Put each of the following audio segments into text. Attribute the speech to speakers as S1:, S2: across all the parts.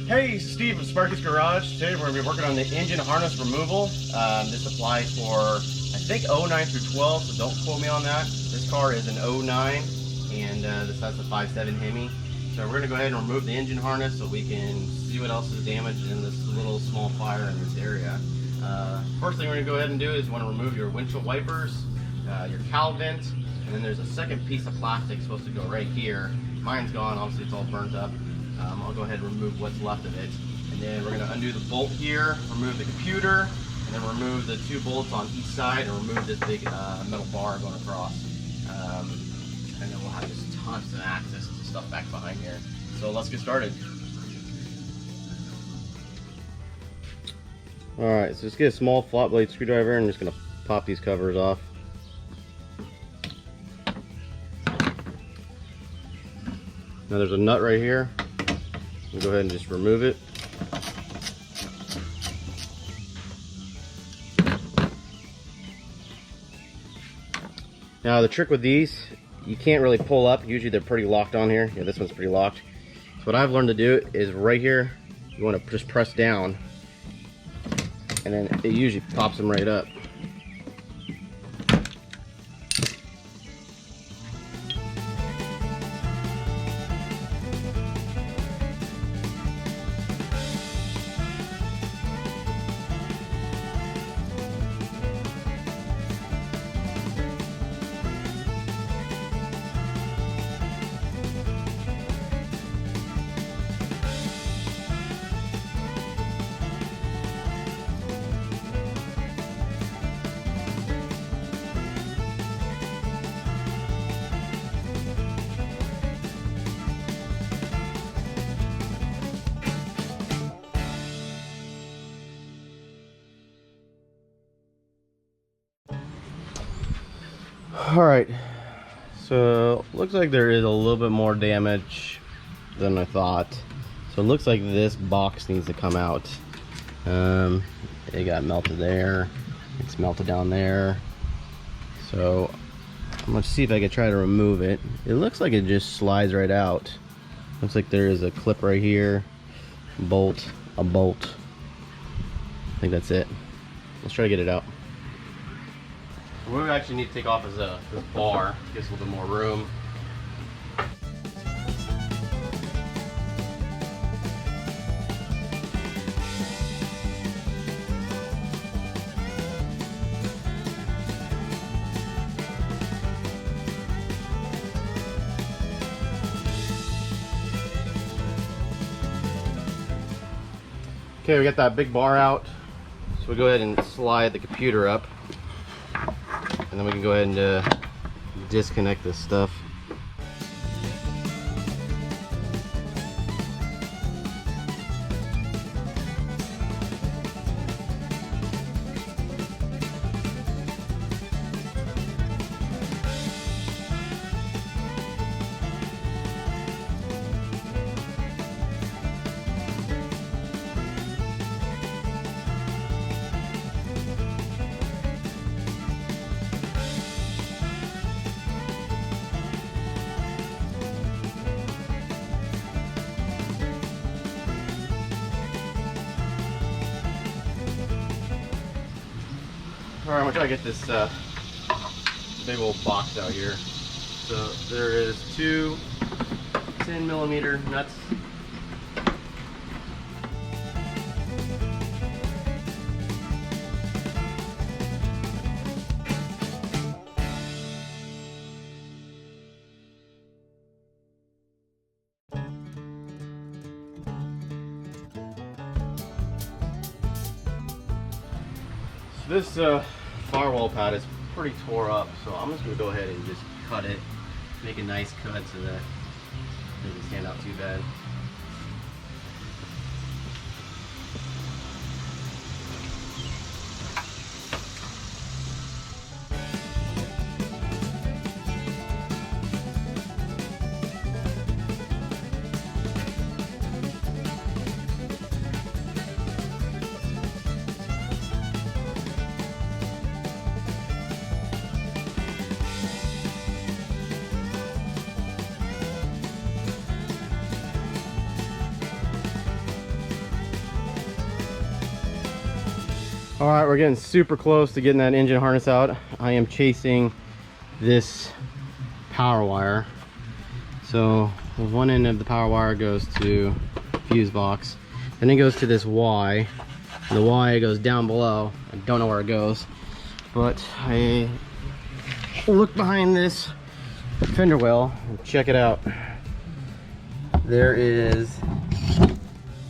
S1: Hey, Steve of Sparky's Garage. Today we're going to be working on the engine harness removal. This applies for, I think, 09 through 12, so don't quote me on that. This car is an 09, and this has the 5.7 Hemi. So we're going to go ahead and remove the engine harness so we can see what else is damaged in this little small fire in this area. First thing we're going to go ahead and do is you want to remove your windshield wipers, your cowl vent, and then there's a second piece of plastic supposed to go right here. Mine's gone, obviously it's all burnt up. I'll go ahead and remove what's left of it. And then we're going to undo the bolt here, remove the computer, and then remove the two bolts on each side and remove this big metal bar going across. And then we'll have just tons of access to stuff back behind here. So let's get started. Alright, so just get a small flat blade screwdriver and I'm just going to pop these covers off. Now there's a nut right here. We'll go ahead and just remove it. Now the trick with these, you can't really pull up. Usually they're pretty locked on here. Yeah, this one's pretty locked. So what I've learned to do is right here, you want to just press down and then it usually pops them right up. Alright, so looks like there is a little bit more damage than I thought. So it looks like this box needs to come out. It got melted there, it's melted down there. So I'm gonna see if I can try to remove it. It looks like it just slides right out. Looks like there is a clip right here, bolt, a bolt. I think that's it. Let's try to get it out. What we actually need to take off is this bar, gives a little bit more room. Okay, we got that big bar out, so we go ahead and slide the computer up. And then we can go ahead and disconnect this stuff. Alright, I'm gonna try to get this big old box out here. So there is two 10mm nuts. This firewall pad is pretty tore up, so I'm just going to go ahead and just cut it, make a nice cut so that it doesn't stand out too bad. All right, we're getting super close to getting that engine harness out. I am chasing this power wire. So one end of the power wire goes to fuse box, then it goes to this Y. The Y goes down below. I don't know where it goes, but I look behind this fender well and check it out. There is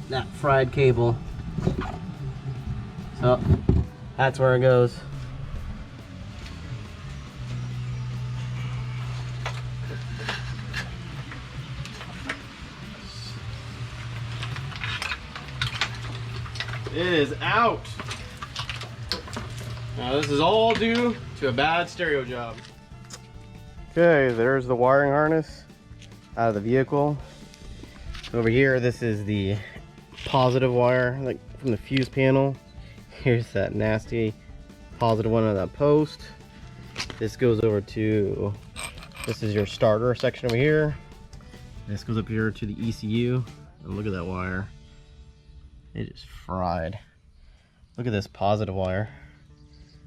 S1: that fried cable. So that's where it goes. It is out. Now this is all due to a bad stereo job. Okay, there's the wiring harness out of the vehicle. Over here, this is the positive wire, like from the fuse panel. Here's that nasty positive one on that post. This goes over to, this is your starter section over here. This goes up here to the ECU. And look at that wire. It is fried. Look at this positive wire.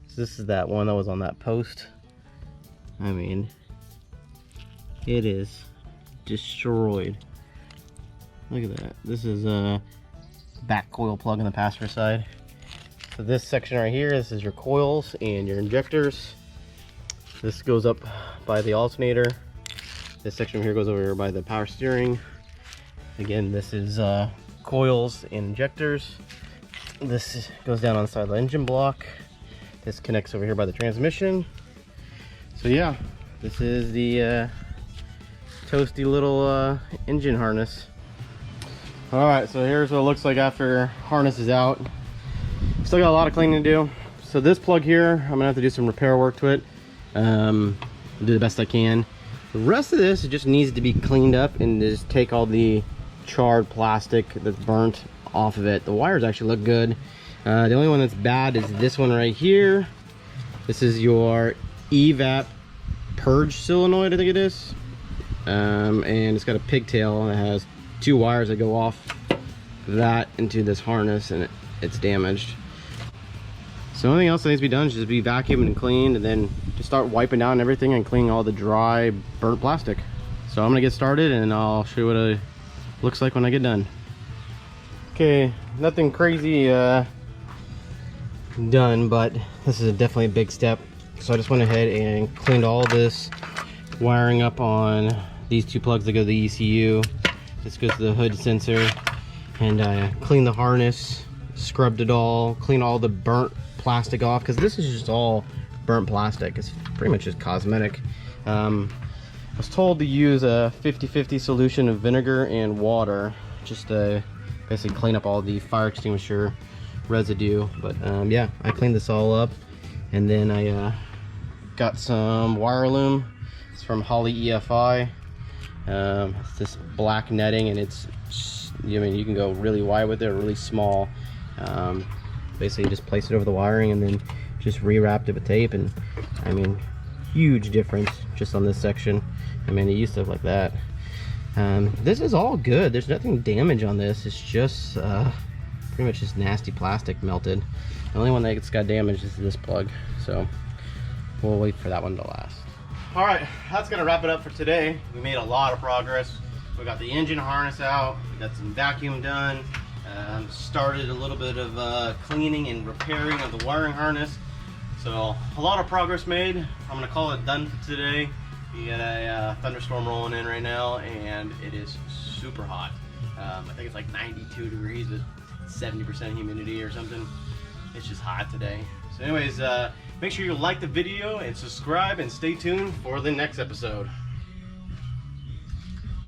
S1: So this is that one that was on that post. I mean, it is destroyed. Look at that. This is a back coil plug on the passenger side. So this section right here, this is your coils and your injectors. This goes up by the alternator. This section here goes over here by the power steering. Again, this is coils and injectors. This goes down on the side of the engine block. This connects over here by the transmission. So yeah, this is the toasty little engine harness. All right, so here's what it looks like after harness is out. Still got a lot of cleaning to do. So this plug here, I'm gonna have to do some repair work to it. Do the best I can. The rest of this, it just needs to be cleaned up and just take all the charred plastic that's burnt off of it. The wires actually look good. The only one that's bad is this one right here. This is your evap purge solenoid, I think it is. And it's got a pigtail and it has 2 wires that go off that into this harness, and it's damaged. So anything else that needs to be done is just be vacuumed and cleaned, and then just start wiping down everything and cleaning all the dry burnt plastic. So I'm gonna get started and I'll show you what it looks like when I get done. Okay, nothing crazy done, but this is definitely a big step. So I just went ahead and cleaned all this wiring up on these 2 plugs that go to the ECU. This goes to the hood sensor, and I cleaned the harness, scrubbed it all, cleaned all the burnt plastic off, because this is just all burnt plastic. It's pretty much just cosmetic. I was told to use a 50-50 solution of vinegar and water just to basically clean up all the fire extinguisher residue. But yeah, I cleaned this all up, and then I got some wire loom. It's from Holly EFI. It's this black netting, and it's, I mean, you can go really wide with it or really small. Basically you just place it over the wiring and then just rewrapped it with tape, and I mean, huge difference just on this section. I mean, it used to look like that. This is all good. There's nothing damage on this. It's just pretty much just nasty plastic melted. The only one that's got damaged is this plug, so we'll wait for that one to last. All right, that's gonna wrap it up for today. We made a lot of progress. We got the engine harness out, we got some vacuum done, started a little bit of cleaning and repairing of the wiring harness. So a lot of progress made. I'm gonna call it done for today. We got a thunderstorm rolling in right now, and it is super hot. I think it's like 92 degrees with 70% humidity or something. It's just hot today. So anyways, make sure you like the video and subscribe, and stay tuned for the next episode.